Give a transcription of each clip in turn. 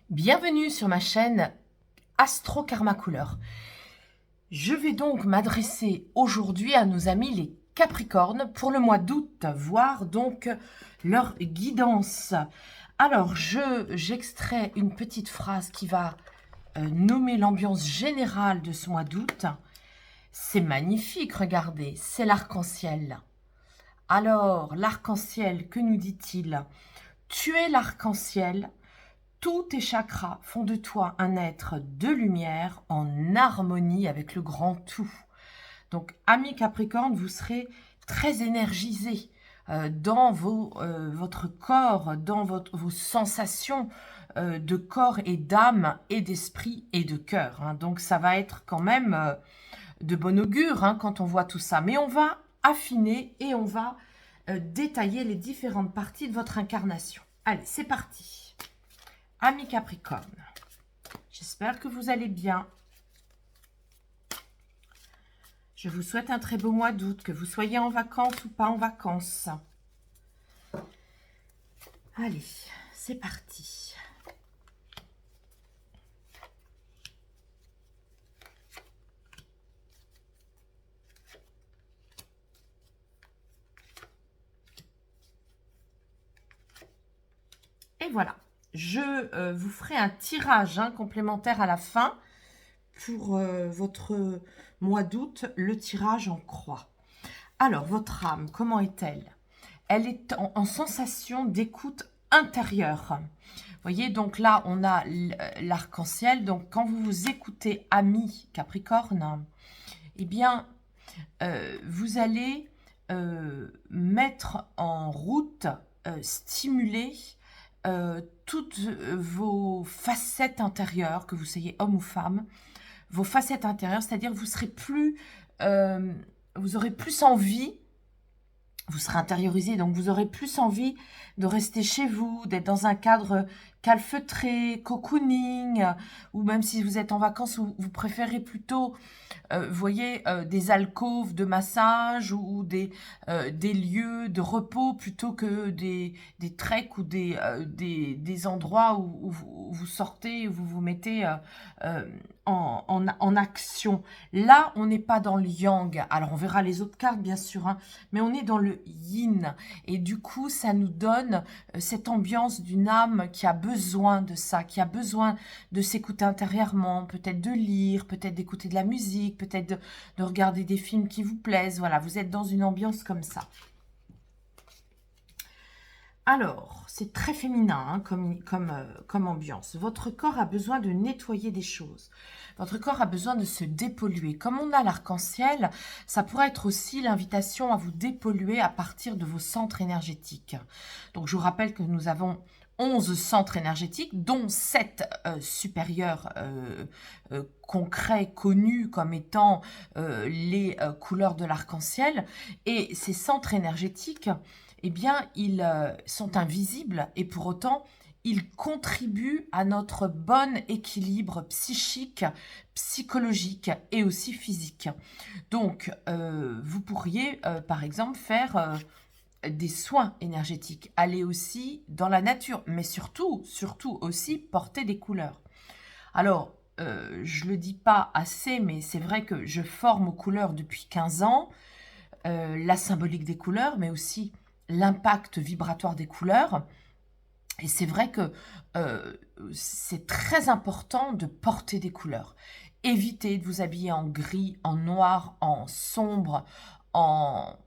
Bienvenue sur ma chaîne Astro Karma Couleur. Je vais donc m'adresser aujourd'hui à nos amis les Capricornes pour le mois d'août, voir donc leur guidance. Alors, j'extrais une petite phrase qui va nommer l'ambiance générale de ce mois d'août. C'est magnifique, regardez, c'est l'arc-en-ciel. Alors, l'arc-en-ciel, que nous dit-il? Tu es l'arc-en-ciel. Tous tes chakras font de toi un être de lumière en harmonie avec le grand tout. Donc, amis Capricorne, vous serez très énergisés dans votre corps, dans vos sensations de corps et d'âme et d'esprit et de cœur. Hein. Donc, ça va être quand même de bon augure quand on voit tout ça. Mais on va affiner et on va détailler les différentes parties de votre incarnation. Allez, c'est parti. Amis Capricorne, j'espère que vous allez bien. Je vous souhaite un très beau mois d'août, que vous soyez en vacances ou pas en vacances. Allez, c'est parti. Et voilà. Je vous ferai un tirage complémentaire à la fin pour votre mois d'août, le tirage en croix. Alors, votre âme, comment est-elle? Elle est en sensation d'écoute intérieure. Vous voyez, donc là, on a l'arc-en-ciel. Donc, quand vous vous écoutez, amis Capricorne, eh bien, vous allez mettre en route, stimuler toutes vos facettes intérieures, que vous soyez homme ou femme, vos facettes intérieures, c'est-à-dire vous serez plus, vous aurez plus envie, vous serez intériorisé, donc vous aurez plus envie de rester chez vous, d'être dans un cadre calfeutré, cocooning, ou même si vous êtes en vacances, vous préférez plutôt, vous voyez, des alcôves de massage ou des lieux de repos plutôt que des treks ou des endroits où vous sortez, où vous vous mettez en action. Là, on n'est pas dans le yang. Alors, on verra les autres cartes, bien sûr, mais on est dans le yin. Et du coup, ça nous donne cette ambiance d'une âme qui a besoin de ça, qui a besoin de s'écouter intérieurement, peut-être de lire, peut-être d'écouter de la musique, peut-être de regarder des films qui vous plaisent. Voilà, vous êtes dans une ambiance comme ça. Alors, c'est très féminin comme ambiance. Votre corps a besoin de nettoyer des choses. Votre corps a besoin de se dépolluer. Comme on a l'arc-en-ciel, ça pourrait être aussi l'invitation à vous dépolluer à partir de vos centres énergétiques. Donc, je vous rappelle que nous avons 11 centres énergétiques, dont 7 supérieurs concrets, connus comme étant les couleurs de l'arc-en-ciel. Et ces centres énergétiques, eh bien, ils sont invisibles et pour autant, ils contribuent à notre bon équilibre psychique, psychologique et aussi physique. Donc, vous pourriez, par exemple, faire des soins énergétiques, aller aussi dans la nature, mais surtout aussi porter des couleurs. Alors, je ne le dis pas assez, mais c'est vrai que je forme aux couleurs depuis 15 ans, la symbolique des couleurs, mais aussi l'impact vibratoire des couleurs. Et c'est vrai que c'est très important de porter des couleurs. Évitez de vous habiller en gris, en noir, en sombre, en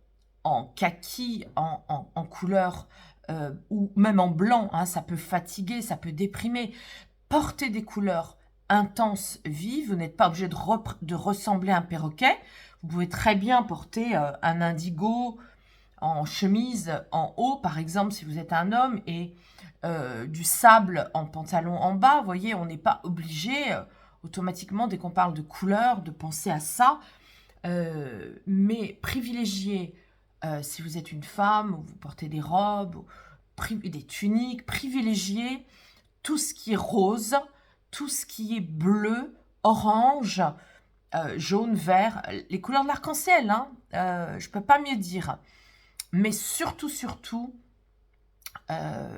kaki, en couleur, ou même en blanc. Ça peut fatiguer, ça peut déprimer. Portez des couleurs intenses, vives. Vous n'êtes pas obligé de ressembler à un perroquet. Vous pouvez très bien porter un indigo en chemise en haut, par exemple, si vous êtes un homme, et du sable en pantalon en bas. Vous voyez, on n'est pas obligé automatiquement, dès qu'on parle de couleur, de penser à ça. Mais privilégiez, si vous êtes une femme, ou vous portez des robes, des tuniques, privilégiez tout ce qui est rose, tout ce qui est bleu, orange, jaune, vert, les couleurs de l'arc-en-ciel, je ne peux pas mieux dire. Mais surtout,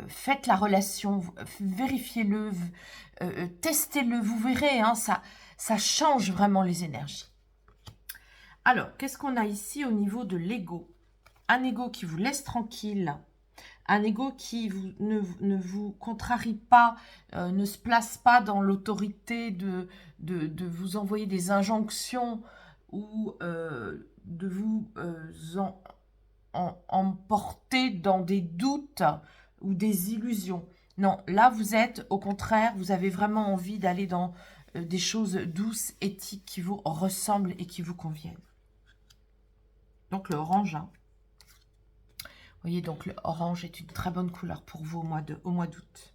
Faites la relation, vérifiez-le, testez-le, vous verrez, hein, ça change vraiment les énergies. Alors, qu'est-ce qu'on a ici au niveau de l'ego? Un ego qui vous laisse tranquille, un ego qui ne vous contrarie pas, ne se place pas dans l'autorité de vous envoyer des injonctions ou de vous emporter dans des doutes ou des illusions. Non, là vous êtes, au contraire, vous avez vraiment envie d'aller dans des choses douces, éthiques, qui vous ressemblent et qui vous conviennent. Donc le orange, hein. Vous voyez, donc le orange est une très bonne couleur pour vous au mois d'août.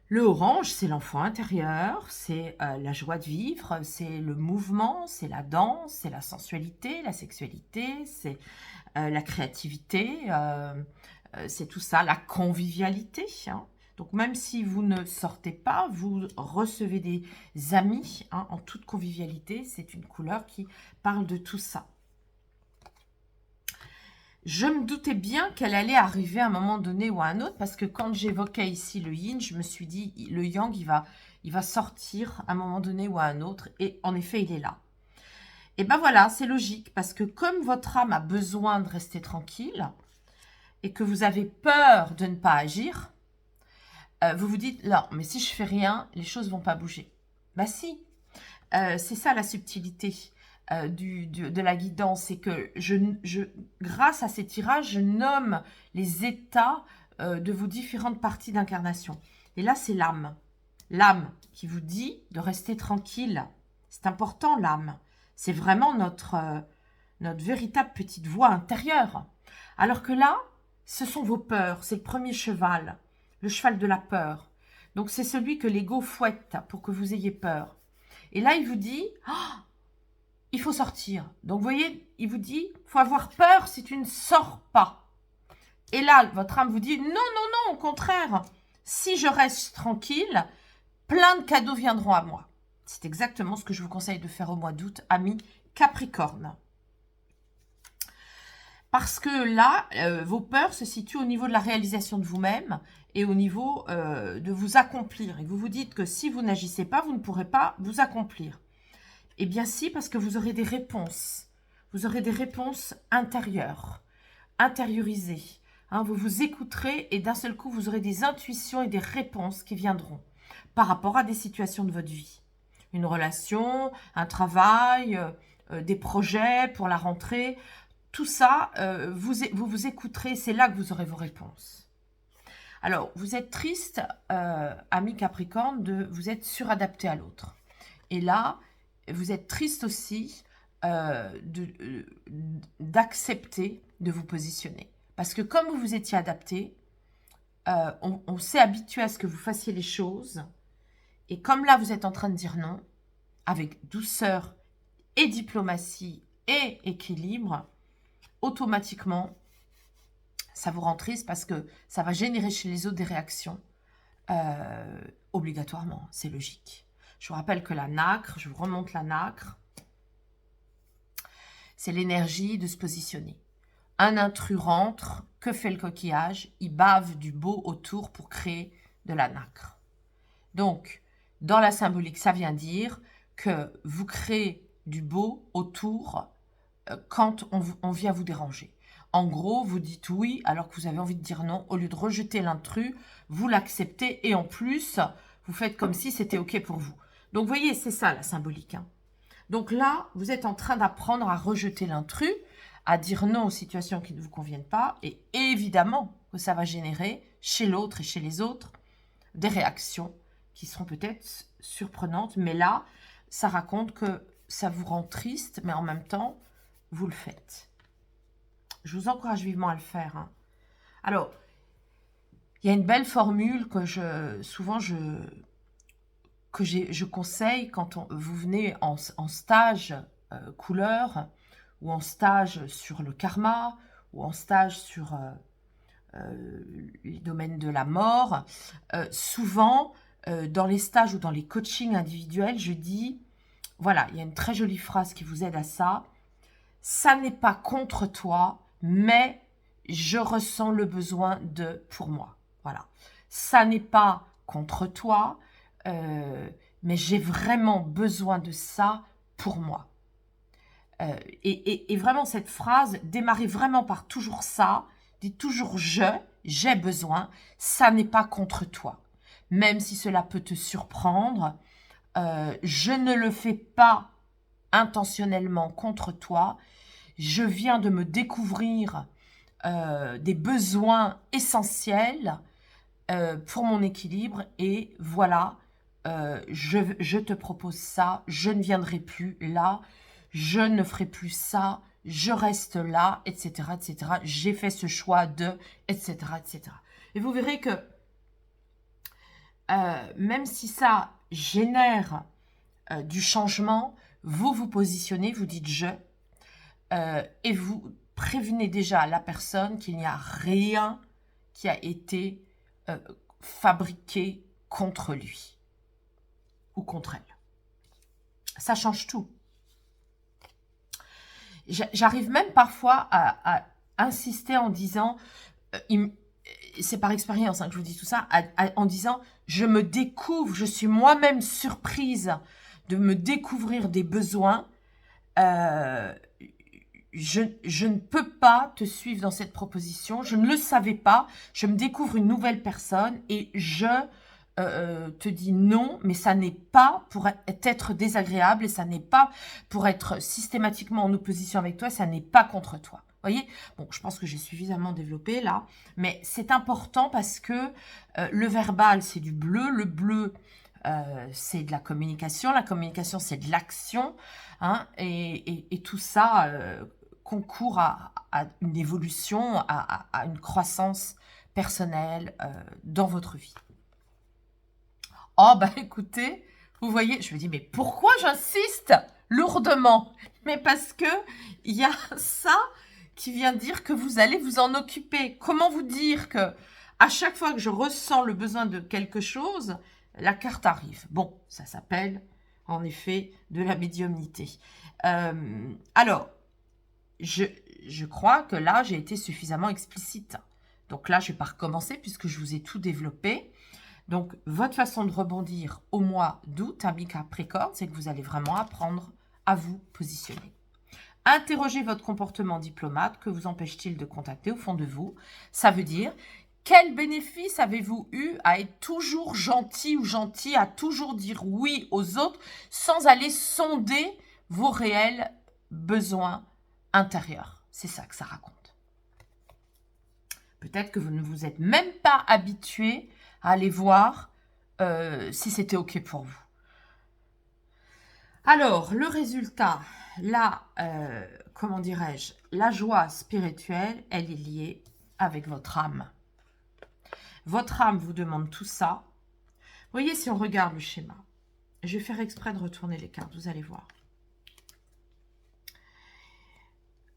Le orange, c'est l'enfant intérieur, c'est la joie de vivre, c'est le mouvement, c'est la danse, c'est la sensualité, la sexualité, c'est la créativité, c'est tout ça, la convivialité, hein. Donc même si vous ne sortez pas, vous recevez des amis, hein, en toute convivialité. C'est une couleur qui parle de tout ça. Je me doutais bien qu'elle allait arriver à un moment donné ou à un autre, parce que quand j'évoquais ici le yin, je me suis dit, le yang, il va sortir à un moment donné ou à un autre, et en effet, il est là. Et ben voilà, c'est logique, parce que comme votre âme a besoin de rester tranquille, et que vous avez peur de ne pas agir, vous vous dites, non, mais si je fais rien, les choses vont pas bouger. Bah si, c'est ça la subtilité de la guidance, c'est que grâce à ces tirages, je nomme les états de vos différentes parties d'incarnation. Et là, c'est l'âme. L'âme qui vous dit de rester tranquille. C'est important, l'âme. C'est vraiment notre véritable petite voix intérieure. Alors que là, ce sont vos peurs. C'est le premier cheval, le cheval de la peur. Donc, c'est celui que l'ego fouette pour que vous ayez peur. Et là, il vous dit, oh, il faut sortir. Donc, vous voyez, il vous dit, il faut avoir peur si tu ne sors pas. Et là, votre âme vous dit, non, non, non, au contraire, si je reste tranquille, plein de cadeaux viendront à moi. C'est exactement ce que je vous conseille de faire au mois d'août, amis Capricorne. Parce que là, vos peurs se situent au niveau de la réalisation de vous-même et au niveau de vous accomplir. Et vous vous dites que si vous n'agissez pas, vous ne pourrez pas vous accomplir. Eh bien si, parce que vous aurez des réponses. Vous aurez des réponses intérieures, intériorisées. Hein, vous vous écouterez et d'un seul coup, vous aurez des intuitions et des réponses qui viendront par rapport à des situations de votre vie. Une relation, un travail, des projets pour la rentrée. Tout ça, vous vous écouterez, c'est là que vous aurez vos réponses. Alors, vous êtes triste, ami Capricorne, vous êtes suradapté à l'autre. Et là, vous êtes triste aussi d'accepter de vous positionner. Parce que comme vous vous étiez adapté, on s'est habitué à ce que vous fassiez les choses. Et comme là, vous êtes en train de dire non, avec douceur et diplomatie et équilibre, automatiquement, ça vous rend triste parce que ça va générer chez les autres des réactions obligatoirement, c'est logique. Je vous rappelle que la nacre, je vous remonte la nacre, c'est l'énergie de se positionner. Un intrus rentre, que fait le coquillage? Il bave du beau autour pour créer de la nacre. Donc, dans la symbolique, ça vient dire que vous créez du beau autour quand on vient vous déranger. En gros, vous dites oui alors que vous avez envie de dire non. Au lieu de rejeter l'intrus, vous l'acceptez et en plus, vous faites comme si c'était OK pour vous. Donc, vous voyez, c'est ça la symbolique, hein. Donc là, vous êtes en train d'apprendre à rejeter l'intrus, à dire non aux situations qui ne vous conviennent pas. Et évidemment que ça va générer chez l'autre et chez les autres des réactions qui seront peut-être surprenantes. Mais là, ça raconte que ça vous rend triste, mais en même temps, vous le faites. Je vous encourage vivement à le faire, hein. Alors, il y a une belle formule que je conseille quand vous venez en stage couleur ou en stage sur le karma ou en stage sur les domaines de la mort. Souvent, dans les stages ou dans les coachings individuels, je dis, voilà, il y a une très jolie phrase qui vous aide à ça. Ça n'est pas contre toi, mais je ressens le besoin de pour moi. Voilà. Ça n'est pas contre toi, mais j'ai vraiment besoin de ça pour moi. Et vraiment, cette phrase, démarrez vraiment par toujours ça, dites toujours j'ai besoin, ça n'est pas contre toi. Même si cela peut te surprendre, je ne le fais pas intentionnellement contre toi, je viens de me découvrir des besoins essentiels pour mon équilibre et voilà, je te propose ça, je ne viendrai plus là, je ne ferai plus ça, je reste là, etc., etc. J'ai fait ce choix de, etc., etc. Et vous verrez que même si ça génère du changement, vous vous positionnez, vous dites je, et vous prévenez déjà la personne qu'il n'y a rien qui a été fabriqué contre lui ou contre elle. Ça change tout. J'arrive même parfois à insister en disant, c'est par expérience que je vous dis tout ça, en disant, je me découvre, je suis moi-même surprise de me découvrir des besoins. Je ne peux pas te suivre dans cette proposition, je ne le savais pas, je me découvre une nouvelle personne et je te dis non, mais ça n'est pas pour être désagréable et ça n'est pas pour être systématiquement en opposition avec toi, ça n'est pas contre toi. Vous voyez? Bon, je pense que j'ai suffisamment développé là, mais c'est important parce que le verbal, c'est du bleu, le bleu, c'est de la communication c'est de l'action, hein, et tout ça concourt à une évolution, à une croissance personnelle dans votre vie. Oh, bah écoutez, vous voyez, je me dis, mais pourquoi j'insiste lourdement? Mais parce que il y a ça qui vient dire que vous allez vous en occuper. Comment vous dire que à chaque fois que je ressens le besoin de quelque chose, la carte arrive. Bon, ça s'appelle en effet de la médiumnité. Alors, je crois que là, j'ai été suffisamment explicite. Donc là, je ne vais pas recommencer puisque je vous ai tout développé. Donc, votre façon de rebondir au mois d'août, ami Capricorne, c'est que vous allez vraiment apprendre à vous positionner. Interrogez votre comportement diplomate. Que vous empêche-t-il de contacter au fond de vous? Ça veut dire, quel bénéfice avez-vous eu à être toujours gentil ou gentil, à toujours dire oui aux autres sans aller sonder vos réels besoins intérieurs? C'est ça que ça raconte. Peut-être que vous ne vous êtes même pas habitué à aller voir si c'était OK pour vous. Alors, le résultat, là, comment dirais-je, la joie spirituelle, elle est liée avec votre âme. Votre âme vous demande tout ça. Vous voyez, si on regarde le schéma, je vais faire exprès de retourner les cartes, vous allez voir.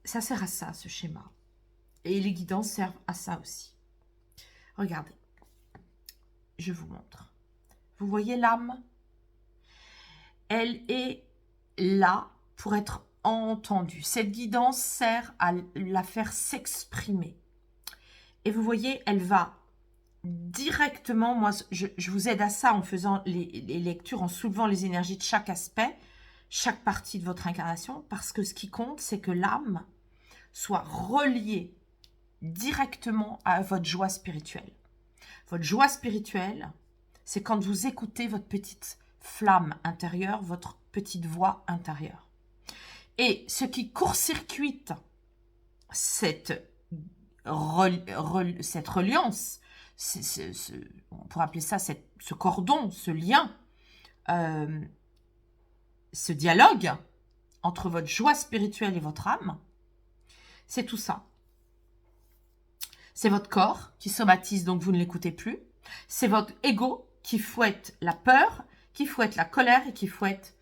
Ça sert à ça, ce schéma. Et les guidances servent à ça aussi. Regardez. Je vous montre. Vous voyez l'âme? Elle est là pour être entendue. Cette guidance sert à la faire s'exprimer. Et vous voyez, elle va directement, moi je vous aide à ça en faisant les lectures, en soulevant les énergies de chaque aspect, chaque partie de votre incarnation, parce que ce qui compte, c'est que l'âme soit reliée directement à votre joie spirituelle. Votre joie spirituelle, c'est quand vous écoutez votre petite flamme intérieure, votre petite voix intérieure. Et ce qui court-circuite cette reliance, on pourrait appeler ça ce cordon, ce lien, ce dialogue entre votre joie spirituelle et votre âme, c'est tout ça. C'est votre corps qui somatise, donc vous ne l'écoutez plus. C'est votre ego qui fouette la peur, qui fouette la colère et qui fouette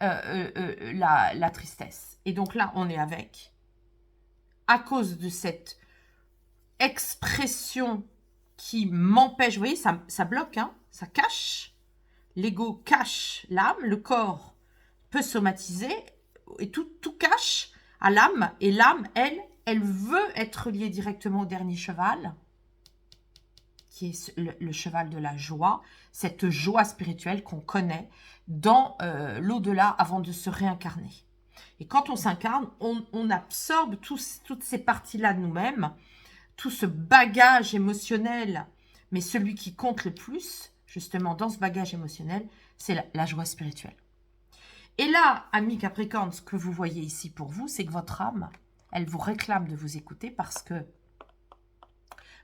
la tristesse. Et donc là, on est avec, à cause de cette expression qui m'empêche, vous voyez, ça bloque, hein, ça cache. L'ego cache l'âme, le corps peut somatiser, et tout cache à l'âme, et l'âme, elle elle veut être liée directement au dernier cheval, qui est le cheval de la joie, cette joie spirituelle qu'on connaît dans l'au-delà avant de se réincarner. Et quand on s'incarne, on absorbe toutes ces parties-là de nous-mêmes, tout ce bagage émotionnel, mais celui qui compte le plus, justement, dans ce bagage émotionnel, c'est la joie spirituelle. Et là, amis Capricorne, ce que vous voyez ici pour vous, c'est que votre âme, elle vous réclame de vous écouter parce que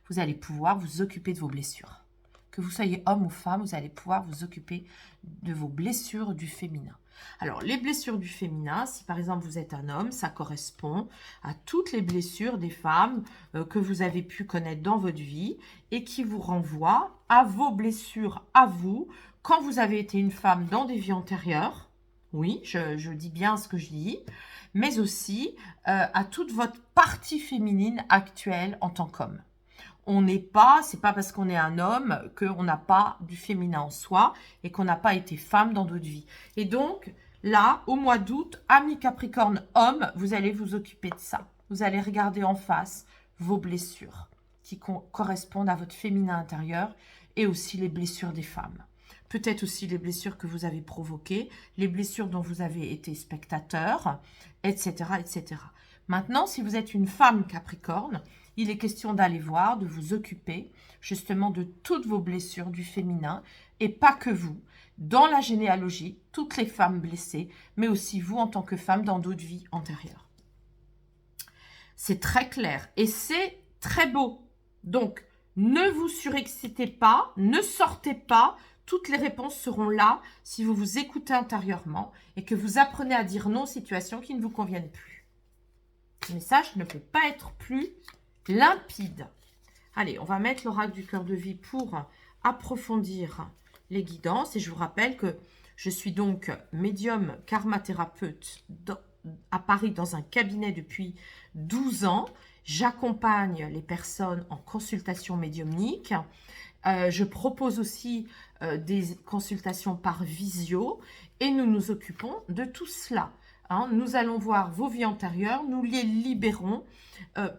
vous allez pouvoir vous occuper de vos blessures. Que vous soyez homme ou femme, vous allez pouvoir vous occuper de vos blessures du féminin. Alors, les blessures du féminin, si par exemple vous êtes un homme, ça correspond à toutes les blessures des femmes que vous avez pu connaître dans votre vie et qui vous renvoient à vos blessures à vous quand vous avez été une femme dans des vies antérieures. Oui, je dis bien ce que je dis, mais aussi à toute votre partie féminine actuelle en tant qu'homme. On n'est pas, c'est pas parce qu'on est un homme qu'on n'a pas du féminin en soi et qu'on n'a pas été femme dans d'autres vies. Et donc, là, au mois d'août, amis Capricorne homme, vous allez vous occuper de ça. Vous allez regarder en face vos blessures qui correspondent à votre féminin intérieur et aussi les blessures des femmes. Peut-être aussi les blessures que vous avez provoquées, les blessures dont vous avez été spectateur, etc., etc. Maintenant, si vous êtes une femme Capricorne, il est question d'aller voir, de vous occuper justement de toutes vos blessures du féminin et pas que vous. Dans la généalogie, toutes les femmes blessées, mais aussi vous en tant que femme dans d'autres vies antérieures. C'est très clair et c'est très beau. Donc, ne vous surexcitez pas, ne sortez pas. Toutes les réponses seront là si vous vous écoutez intérieurement et que vous apprenez à dire non aux situations qui ne vous conviennent plus. Le message ne peut pas être plus limpide. Allez, on va mettre l'oracle du cœur de vie pour approfondir les guidances. Et je vous rappelle que je suis donc médium karma-thérapeute à Paris dans un cabinet depuis 12 ans. J'accompagne les personnes en consultation médiumnique. Je propose aussi des consultations par visio et nous nous occupons de tout cela. Hein, nous allons voir vos vies antérieures, nous les libérons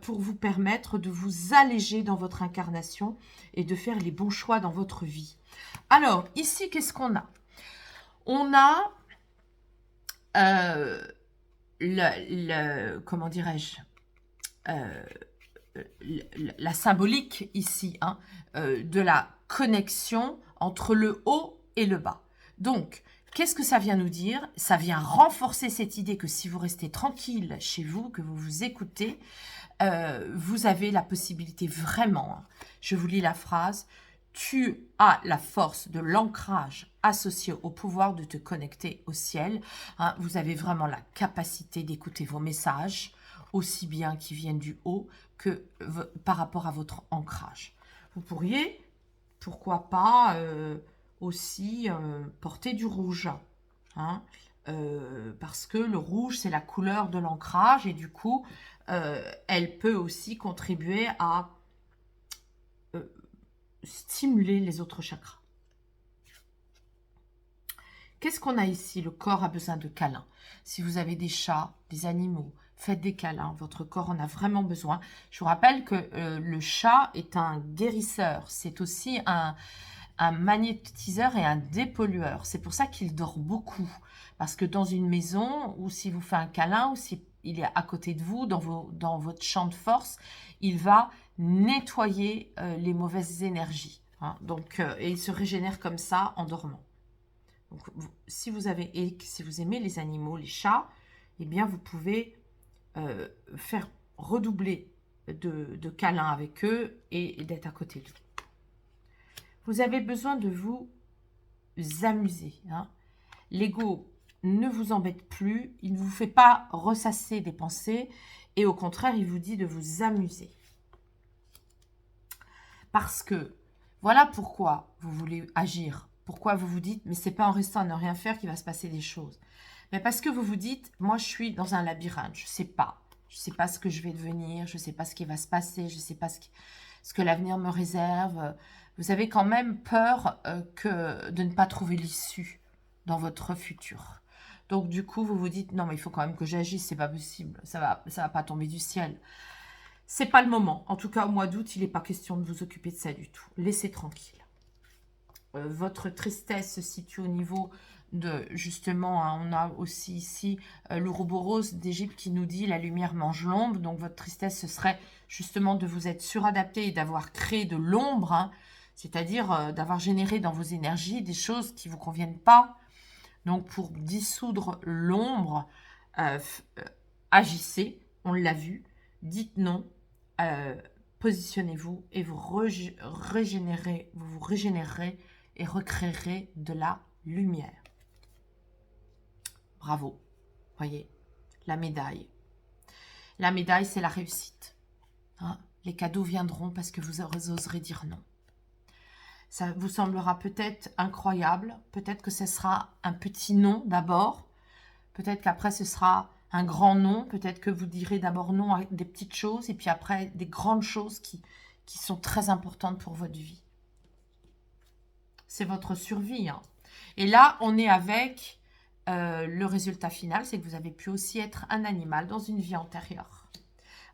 pour vous permettre de vous alléger dans votre incarnation et de faire les bons choix dans votre vie. Alors, ici, qu'est-ce qu'on a? On a, comment dirais-je, la symbolique ici, hein, de la connexion entre le haut et le bas. Donc, qu'est-ce que ça vient nous dire? Ça vient renforcer cette idée que si vous restez tranquille chez vous, que vous vous écoutez, vous avez la possibilité vraiment, hein, je vous lis la phrase, tu as la force de l'ancrage associé au pouvoir de te connecter au ciel. Hein, vous avez vraiment la capacité d'écouter vos messages, aussi bien qui viennent du haut que par rapport à votre ancrage. Vous pourriez, pourquoi pas, aussi porter du rouge, hein, parce que le rouge, c'est la couleur de l'ancrage et du coup, elle peut aussi contribuer à stimuler les autres chakras. Qu'est-ce qu'on a ici? Le corps a besoin de câlins. Si vous avez des chats, des animaux, faites des câlins. Votre corps en a vraiment besoin. Je vous rappelle que le chat est un guérisseur. C'est aussi un magnétiseur et un dépollueur. C'est pour ça qu'il dort beaucoup. Parce que dans une maison, ou si vous faites un câlin, ou si il est à côté de vous, dans votre champ de force, il va nettoyer les mauvaises énergies. Hein. Donc, et il se régénère comme ça en dormant. Donc, si vous aimez les animaux, les chats, eh bien, vous pouvez faire redoubler de câlins avec eux et d'être à côté d'eux. Vous avez besoin de vous amuser. Hein. L'ego ne vous embête plus, il ne vous fait pas ressasser des pensées et au contraire, il vous dit de vous amuser. Parce que voilà pourquoi vous voulez agir. Pourquoi vous vous dites, mais c'est pas en restant à ne rien faire qu'il va se passer des choses. Mais parce que vous vous dites, moi je suis dans un labyrinthe, je sais pas ce que je vais devenir, je sais pas ce qui va se passer, je sais pas ce que l'avenir me réserve. Vous avez quand même peur de ne pas trouver l'issue dans votre futur. Donc du coup, vous vous dites, non mais il faut quand même que j'agisse, c'est pas possible, ça va pas tomber du ciel. c'est pas le moment. En tout cas, au mois d'août, il n'est pas question de vous occuper de ça du tout. Laissez tranquille. Votre tristesse se situe au niveau de, justement, hein, on a aussi ici l'Ouroboros d'Égypte qui nous dit « la lumière mange l'ombre ». Donc, votre tristesse, ce serait justement de vous être suradapté et d'avoir créé de l'ombre, hein, c'est-à-dire d'avoir généré dans vos énergies des choses qui ne vous conviennent pas. Donc, pour dissoudre l'ombre, agissez, on l'a vu, dites non, positionnez-vous et vous régénérez et recréerez de la lumière. Bravo. Voyez, la médaille. La médaille, c'est la réussite. Hein, les cadeaux viendront parce que vous oserez dire non. Ça vous semblera peut-être incroyable. Peut-être que ce sera un petit non d'abord. Peut-être qu'après, ce sera un grand non. Peut-être que vous direz d'abord non à des petites choses et puis après, des grandes choses qui sont très importantes pour votre vie. C'est votre survie. Hein. Et là, on est avec le résultat final, c'est que vous avez pu aussi être un animal dans une vie antérieure.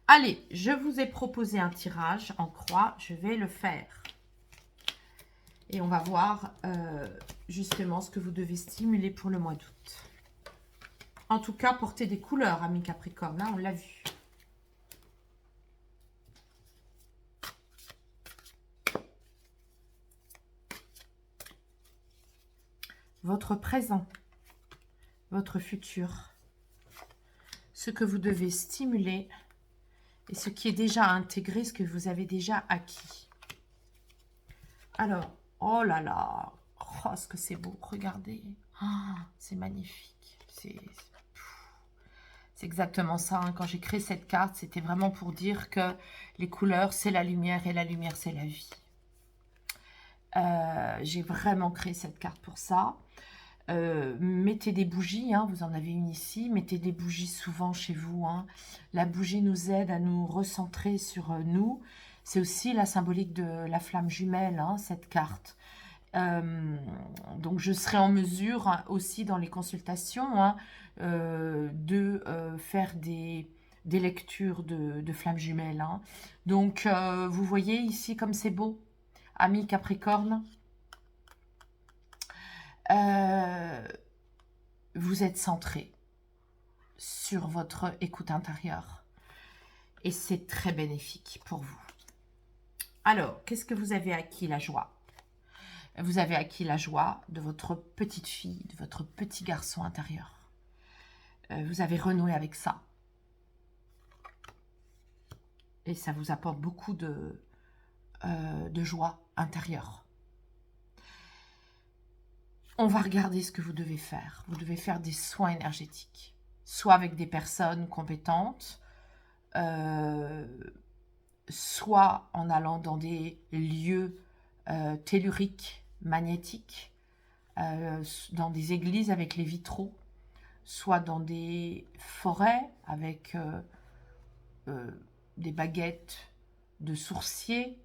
Allez, je vous ai proposé un tirage en croix. Je vais le faire. Et on va voir justement ce que vous devez stimuler pour le mois d'août. En tout cas, portez des couleurs, amis Capricorne, hein, on l'a vu. Votre présent, votre futur, ce que vous devez stimuler et ce qui est déjà intégré, ce que vous avez déjà acquis. Alors, oh là là, oh, ce que c'est beau, regardez, oh, c'est magnifique, c'est exactement ça, hein. Quand j'ai créé cette carte, c'était vraiment pour dire que les couleurs, c'est la lumière et la lumière, c'est la vie. J'ai vraiment créé cette carte pour ça. Mettez des bougies, hein, vous en avez une ici, mettez des bougies souvent chez vous. Hein. La bougie nous aide à nous recentrer sur nous. C'est aussi la symbolique de la flamme jumelle, hein, cette carte. Donc je serai en mesure hein, aussi dans les consultations hein, de faire des lectures de flammes jumelles. Hein. Donc vous voyez ici comme c'est beau, amis Capricorne. Vous êtes centré sur votre écoute intérieure et c'est très bénéfique pour vous. Alors, qu'est-ce que vous avez acquis? La joie. Vous avez acquis la joie de votre petite fille, de votre petit garçon intérieur. Vous avez renoué avec ça. Et ça vous apporte beaucoup de joie intérieure. On va regarder ce que vous devez faire. Vous devez faire des soins énergétiques. Soit avec des personnes compétentes, soit en allant dans des lieux telluriques, magnétiques, dans des églises avec les vitraux, soit dans des forêts avec des baguettes de sourciers.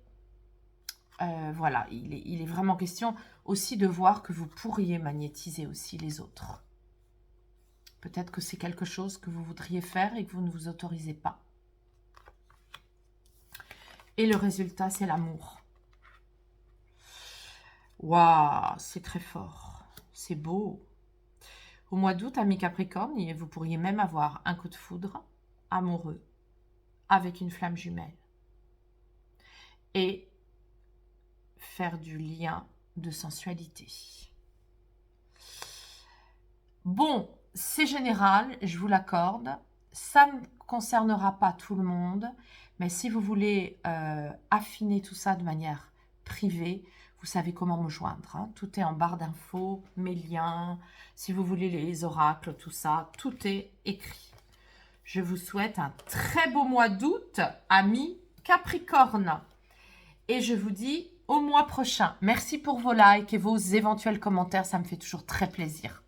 Voilà, il est vraiment question aussi de voir que vous pourriez magnétiser aussi les autres. Peut-être que c'est quelque chose que vous voudriez faire et que vous ne vous autorisez pas. Et le résultat, c'est l'amour. Waouh, c'est très fort. C'est beau. Au mois d'août, amis Capricorne, vous pourriez même avoir un coup de foudre amoureux avec une flamme jumelle. Et faire du lien de sensualité. Bon, c'est général, je vous l'accorde. Ça ne concernera pas tout le monde, mais si vous voulez affiner tout ça de manière privée, vous savez comment me joindre. Hein. Tout est en barre d'infos, mes liens, si vous voulez les oracles, tout ça, tout est écrit. Je vous souhaite un très beau mois d'août, amis Capricorne. Et je vous dis au mois prochain. Merci pour vos likes et vos éventuels commentaires, ça me fait toujours très plaisir.